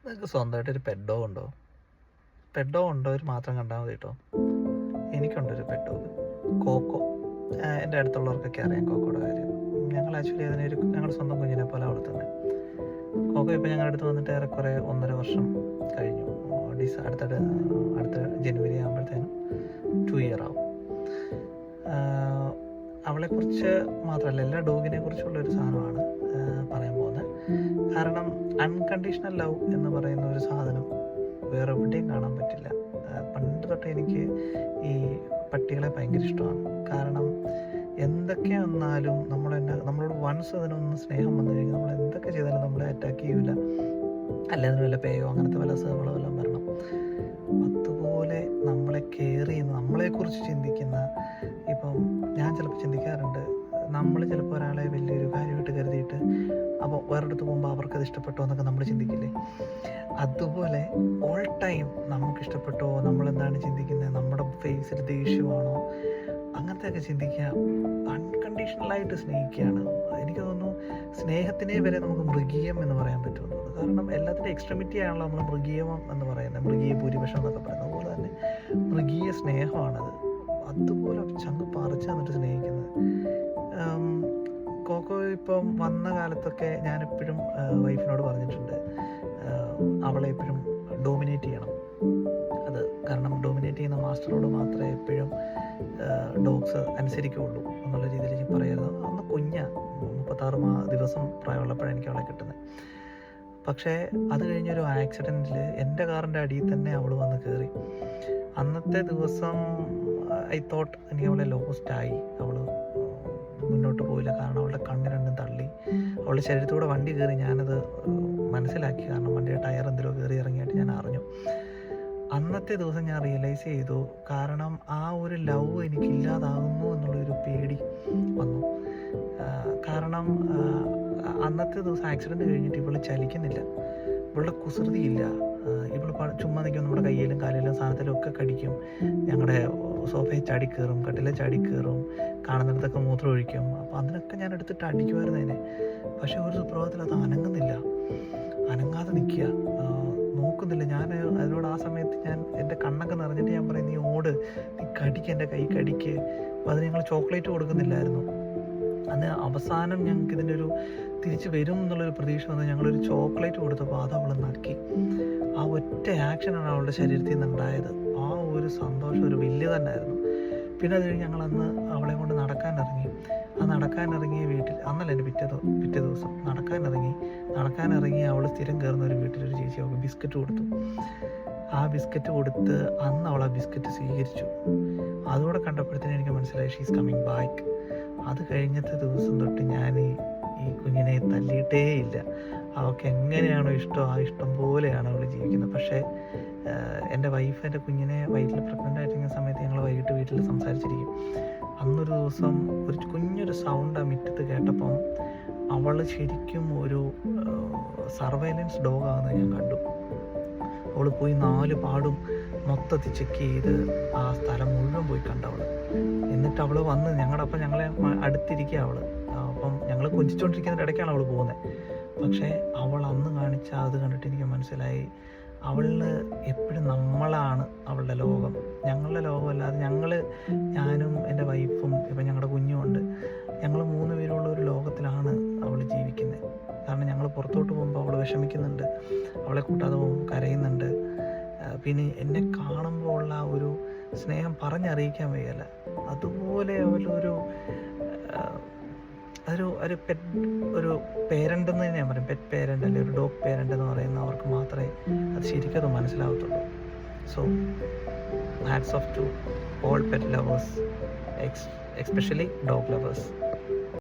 നിങ്ങൾക്ക് സ്വന്തമായിട്ടൊരു pet dog ഉണ്ടോ? പെറ്റ് ഡോഗ് ഉണ്ടവർ മാത്രം കണ്ടാൽ മതി കേട്ടോ. എനിക്കുണ്ടൊരു പെറ്റ് ഡോഗ്, കോക്കോ. എൻ്റെ അടുത്തുള്ളവർക്കൊക്കെ അറിയാം കോക്കോയുടെ കാര്യം. ഞങ്ങൾ ആക്ച്വലി ഞങ്ങളുടെ സ്വന്തം കുഞ്ഞിനെ പോലെ വളർത്തുന്നത്. കോക്കോ ഇപ്പോൾ ഞങ്ങളുടെ അടുത്ത് വന്നിട്ട് ഏറെക്കുറെ 1.5 വർഷം കഴിഞ്ഞു. അടുത്ത ജനുവരി ആകുമ്പോഴത്തേനും 2 ഇയർ ആവും. അവളെക്കുറിച്ച് മാത്രമല്ല, എല്ലാ ഡോഗിനെ കുറിച്ചുള്ളൊരു സാധനമാണ് പറയാൻ പോകുന്നത്. കാരണം അൺകണ്ടീഷണൽ ലവ് എന്ന് പറയുന്ന ഒരു സാധനം വേറെ എവിടെയും കാണാൻ പറ്റില്ല. പണ്ട് തൊട്ട് എനിക്ക് ഈ പട്ടികളെ ഭയങ്കര ഇഷ്ടമാണ്. കാരണം എന്തൊക്കെ വന്നാലും നമ്മളോട് വൺസ് അതിനൊന്ന് സ്നേഹം വന്നു കഴിഞ്ഞാൽ നമ്മൾ എന്തൊക്കെ ചെയ്താലും നമ്മളെ അറ്റാക്ക് ചെയ്യില്ല. അല്ലെങ്കിൽ വല്ല പേയോ അങ്ങനത്തെ വല്ല അസുഖങ്ങളോ എല്ലാം വരണം. അതുപോലെ നമ്മളെ കെയർ ചെയ്യുന്ന, നമ്മളെക്കുറിച്ച് ചിന്തിക്കുന്ന, ഇപ്പം ഞാൻ ചിലപ്പോൾ ചിന്തിക്കാറുണ്ട്, നമ്മൾ ചിലപ്പോൾ ഒരാളെ വലിയൊരു കാര്യമായിട്ട് കരുതിയിട്ട് അപ്പോൾ വേറൊരിടത്ത് പോകുമ്പോൾ അവർക്കത് ഇഷ്ടപ്പെട്ടോ എന്നൊക്കെ നമ്മൾ ചിന്തിക്കില്ലേ? അതുപോലെ ഓൾ ടൈം നമുക്കിഷ്ടപ്പെട്ടോ, നമ്മളെന്താണ് ചിന്തിക്കുന്നത്, നമ്മുടെ ഫേസിൽ ദേഷ്യമാണോ, അങ്ങനത്തെയൊക്കെ ചിന്തിക്കുക. അൺകണ്ടീഷണലായിട്ട് സ്നേഹിക്കുകയാണ്. എനിക്ക് തോന്നുന്നു സ്നേഹത്തിനെ വരെ നമുക്ക് മൃഗീയം എന്ന് പറയാൻ പറ്റുമെന്ന്. കാരണം എല്ലാത്തിൻ്റെ എക്സ്ട്രീമിറ്റി ആണല്ലോ നമ്മൾ മൃഗീയം എന്ന് പറയുന്നത്, മൃഗീയ ഭൂരിപക്ഷം എന്നൊക്കെ പറയുന്നത്. അതുപോലെ തന്നെ മൃഗീയ സ്നേഹമാണത്. അതുപോലെ ചങ്ക് പറിച്ച് തന്നിട്ട് സ്നേഹിക്കുന്നത്. കോക്കോ ഇപ്പം വന്ന കാലത്തൊക്കെ ഞാനെപ്പോഴും വൈഫിനോട് പറഞ്ഞിട്ടുണ്ട്, അവളെ എപ്പോഴും ഡോമിനേറ്റ് ചെയ്യണം. അത് കാരണം ഡോമിനേറ്റ് ചെയ്യുന്ന മാസ്റ്ററോട് മാത്രമേ എപ്പോഴും ഡോഗ്സ് അനുസരിക്കുകയുള്ളൂ എന്നുള്ള രീതിയിൽ ഞാൻ പറയരുത്. അന്ന് 36 ദിവസം പ്രായമുള്ളപ്പോഴാണ് എനിക്ക് അവളെ കിട്ടുന്നത്. പക്ഷേ അത് കഴിഞ്ഞൊരു ആക്സിഡൻറ്റിൽ എൻ്റെ കാറിൻ്റെ അടിയിൽ തന്നെ അവൾ വന്ന് കയറി. അന്നത്തെ ദിവസം ഐ തോട്ട് എനിക്ക് അവളെ ലോസ്റ്റായി. അവൾ മുന്നോട്ട് പോയില്ല. കാരണം അവളുടെ കണ്ണ് രണ്ടും തള്ളി. അവളുടെ ശരീരത്തൂടെ വണ്ടി കയറി. ഞാനത് മനസ്സിലാക്കി. കാരണം വണ്ടിയുടെ ടയർ എന്തെല്ലോ കയറി ഇറങ്ങിയായിട്ട് ഞാൻ അറിഞ്ഞു. അന്നത്തെ ദിവസം ഞാൻ റിയലൈസ് ചെയ്തു. കാരണം ആ ഒരു ലവ് എനിക്കില്ലാതാകുന്നു എന്നുള്ളൊരു പേടി വന്നു. കാരണം അന്നത്തെ ദിവസം ആക്സിഡൻറ്റ് കഴിഞ്ഞിട്ട് ഇവൾ ചലിക്കുന്നില്ല, ഇവളുടെ കുസൃതിയില്ല. ഇവൾ ചുമ്മാ നിൽക്കും, നമ്മുടെ കയ്യിലും കാലിലും സാധനത്തിലും ഒക്കെ കടിക്കും. ഞങ്ങളുടെ സോഫയിൽ ചാടിക്കയറും, കട്ടിലെ ചാടിക്കയറും, കാണുന്നിടത്തൊക്കെ മൂത്രം ഒഴിക്കും. അപ്പോൾ അതിനൊക്കെ ഞാൻ എടുത്തിട്ട് അടിക്കുമായിരുന്നു അതിനെ. പക്ഷേ ഒരു സുപ്രഭാതത്തിൽ അത് അനങ്ങാതെ നിൽക്കുക, നോക്കുന്നില്ല. ഞാൻ അതിനോട് ആ സമയത്ത് എൻ്റെ കണ്ണൊക്കെ നിറഞ്ഞിട്ട് ഞാൻ പറയും, നീ ഓട്, നീ കടിക്ക്, എൻ്റെ കൈ കടിക്ക്. അപ്പോൾ അതിന് ഞങ്ങൾ ചോക്ലേറ്റ് കൊടുക്കുന്നില്ലായിരുന്നു. അന്ന് അവസാനം ഞങ്ങൾക്ക് ഇതിൻ്റെ ഒരു തിരിച്ച് വരും എന്നുള്ളൊരു പ്രതീക്ഷ വന്ന് ഞങ്ങളൊരു ചോക്ലേറ്റ് കൊടുത്തപ്പോൾ അത് അവൾ നക്കി. ആ ഒറ്റ ആക്ഷനാണ് അവളുടെ ശരീരത്തിൽ നിന്നുണ്ടായത്. ആ ഒരു സന്തോഷം ഒരു വലിയ തന്നെയായിരുന്നു. പിന്നെ അത് കഴിഞ്ഞ് ഞങ്ങളന്ന് അവളെ കൊണ്ട് നടക്കാനിറങ്ങി. ആ നടക്കാനിറങ്ങിയ വീട്ടിൽ, അന്നല്ല എൻ്റെ പിറ്റേ ദിവസം നടക്കാനിറങ്ങി അവൾ സ്ഥിരം കയറുന്ന ഒരു വീട്ടിലൊരു ചേച്ചി അവൾക്ക് ബിസ്ക്കറ്റ് കൊടുത്തു. ആ ബിസ്ക്കറ്റ് കൊടുത്ത് അന്ന് അവൾ ആ ബിസ്ക്കറ്റ് സ്വീകരിച്ചു. അതുകൂടെ കണ്ടപ്പോഴത്തേനും എനിക്ക് മനസ്സിലായി, ഷീ ഈസ് കമ്മിങ് ബാക്ക്. അത് കഴിഞ്ഞത്തെ ദിവസം തൊട്ട് ഞാൻ ഈ കുഞ്ഞിനെ തല്ലിയിട്ടേ ഇല്ല. അവൾക്ക് എങ്ങനെയാണോ ഇഷ്ടം ആ ഇഷ്ടം പോലെയാണ് അവൾ ജീവിക്കുന്നത്. പക്ഷേ എൻ്റെ വൈഫ് എൻ്റെ കുഞ്ഞിനെ വയറ്റിൽ പ്രഗ്നൻ്റ് ആയിട്ടിരിക്കുന്ന സമയത്ത് ഞങ്ങൾ വൈകിട്ട് വീട്ടിൽ സംസാരിച്ചിരിക്കും. അന്നൊരു ദിവസം ഒരു കുഞ്ഞൊരു സൗണ്ട് ആ മുറ്റത്ത് കേട്ടപ്പം അവൾ ശരിക്കും ഒരു സർവൈലൻസ് ഡോഗാണെന്ന് ഞാൻ കണ്ടു. അവൾ പോയി 4 പാടും മൊത്തത്തിൽ ചെക്ക് ചെയ്ത് ആ സ്ഥലം മുഴുവൻ പോയി കണ്ടവൾ. എന്നിട്ട് അവൾ വന്ന് ഞങ്ങളെ അടുത്തിരിക്കുക അവൾ. അപ്പം ഞങ്ങൾ കൊഞ്ചിച്ചുകൊണ്ടിരിക്കുന്നതിൻ്റെ ഇടയ്ക്കാണ് അവൾ പോകുന്നത്. പക്ഷേ അവൾ അന്ന് കാണിച്ച അത് കണ്ടിട്ട് എനിക്ക് മനസ്സിലായി, അവളിൽ എപ്പോഴും നമ്മളാണ് അവളുടെ ലോകം, ഞങ്ങളുടെ ലോകമല്ലാതെ ഞാനും എൻ്റെ വൈഫും ഇപ്പം ഞങ്ങളുടെ കുഞ്ഞുമുണ്ട്, ഞങ്ങൾ 3 പേരുള്ള ഒരു ലോകത്തിലാണ് അവൾ ജീവിക്കുന്നത്. കാരണം ഞങ്ങൾ പുറത്തോട്ട് പോകുമ്പോൾ അവൾ വിഷമിക്കുന്നുണ്ട്, അവളെ കൂട്ടാതെ പോകുമ്പോൾ കരയുന്നുണ്ട്. പിന്നെ എന്നെ കാണുമ്പോൾ ഉള്ള ഒരു സ്നേഹം പറഞ്ഞറിയിക്കാൻ വയ്യല്ല. അതുപോലെ അവളൊരു ഒരു പേരൻ്റ് എന്ന് ഞാൻ പറയും. പെറ്റ് പേരൻ്റ് അല്ലെങ്കിൽ ഒരു ഡോഗ് പേരൻ്റ് എന്ന് പറയുന്നവർക്ക് മാത്രമേ അത് ശരിക്കും അത് മനസ്സിലാവത്തുള്ളൂ. So hats off to all pet lovers, especially dog lovers.